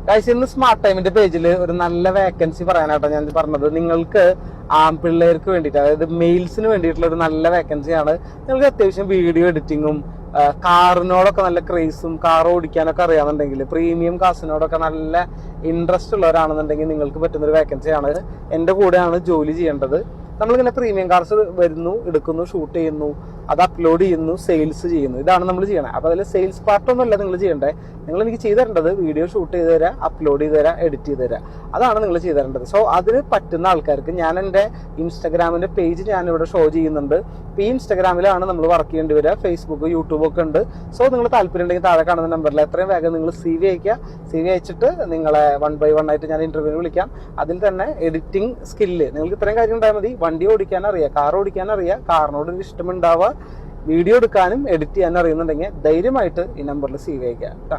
Guys, ഇന്ന് smart ടൈമിന്റെ പേജിൽ ഒരു നല്ല വേക്കൻസി പറയാനാട്ടോ ഞാൻ പറഞ്ഞത്. നിങ്ങൾക്ക് ആൺപിള്ളേർക്ക് വേണ്ടിയിട്ട്, അതായത് മെയിൽസിന് വേണ്ടിയിട്ടുള്ള ഒരു നല്ല വേക്കൻസിയാണ്. നിങ്ങൾക്ക് അത്യാവശ്യം വീഡിയോ എഡിറ്റിങ്ങും കാറിനോടൊക്കെ നല്ല ക്രേസും കാർ ഓടിക്കാനൊക്കെ അറിയാമെന്നുണ്ടെങ്കിൽ, പ്രീമിയം കാസിനോടൊക്കെ നല്ല ഇൻട്രസ്റ്റ് ഉള്ളവരാണെന്നുണ്ടെങ്കിൽ നിങ്ങൾക്ക് പറ്റുന്ന ഒരു വേക്കൻസിയാണ്. എൻ്റെ കൂടെയാണ് ജോലി ചെയ്യേണ്ടത്. നമ്മളിങ്ങനെ പ്രീമിയം കാർസ് വരുന്നു, എടുക്കുന്നു, ഷൂട്ട് ചെയ്യുന്നു, അത് അപ്ലോഡ് ചെയ്യുന്നു, സെയിൽസ് ചെയ്യുന്നു. ഇതാണ് നമ്മൾ ചെയ്യണത്. അപ്പോൾ അതിൽ സെയിൽസ് പാർട്ടൊന്നുമല്ല നിങ്ങൾ ചെയ്യേണ്ടത്. നിങ്ങൾ എനിക്ക് ചെയ്തു തരേണ്ടത് വീഡിയോ ഷൂട്ട് ചെയ്ത് തരാം, അപ്ലോഡ് ചെയ്ത് തരാം, എഡിറ്റ് ചെയ്ത് തരാം. അതാണ് നിങ്ങൾ ചെയ്തു തരേണ്ടത്. സോ അതിന് പറ്റുന്ന ആൾക്കാർക്ക് ഞാൻ എൻ്റെ ഇൻസ്റ്റാഗ്രാമിൻ്റെ പേജ് ഞാനിവിടെ ഷോ ചെയ്യുന്നുണ്ട്. ഇപ്പോൾ ഈ ഇൻസ്റ്റാഗ്രാമിലാണ് നമ്മൾ വർക്ക് ചെയ്യേണ്ടി വരിക. ഫേസ്ബുക്ക്, യൂട്യൂബൊക്കെ ഉണ്ട്. സോ നിങ്ങൾ താല്പര്യം ഉണ്ടെങ്കിൽ താഴെ കാണുന്ന നമ്പറിൽ എത്രയും വേഗം നിങ്ങൾ CV അയക്കുക. CV അയച്ചിട്ട് നിങ്ങളെ 1 by 1 ആയിട്ട് ഞാൻ ഇന്റർവ്യൂവിന് വിളിക്കാം. അതിൽ തന്നെ എഡിറ്റിംഗ് സ്കില്ല്, നിങ്ങൾക്ക് ഇത്രയും കാര്യം ഉണ്ടായാൽ മതി. വണ്ടി ഓടിക്കാൻ അറിയാം, കാർ ഓടിക്കാൻ അറിയാം, കാറിനോട് ഒരു ഇഷ്ടമുണ്ടാവുക, വീഡിയോ എടുക്കാനും എഡിറ്റ് ചെയ്യാനും അറിയുന്നുണ്ടെങ്കിൽ ധൈര്യമായിട്ട് ഈ നമ്പറിൽ CV അയക്കാം കേട്ടോ.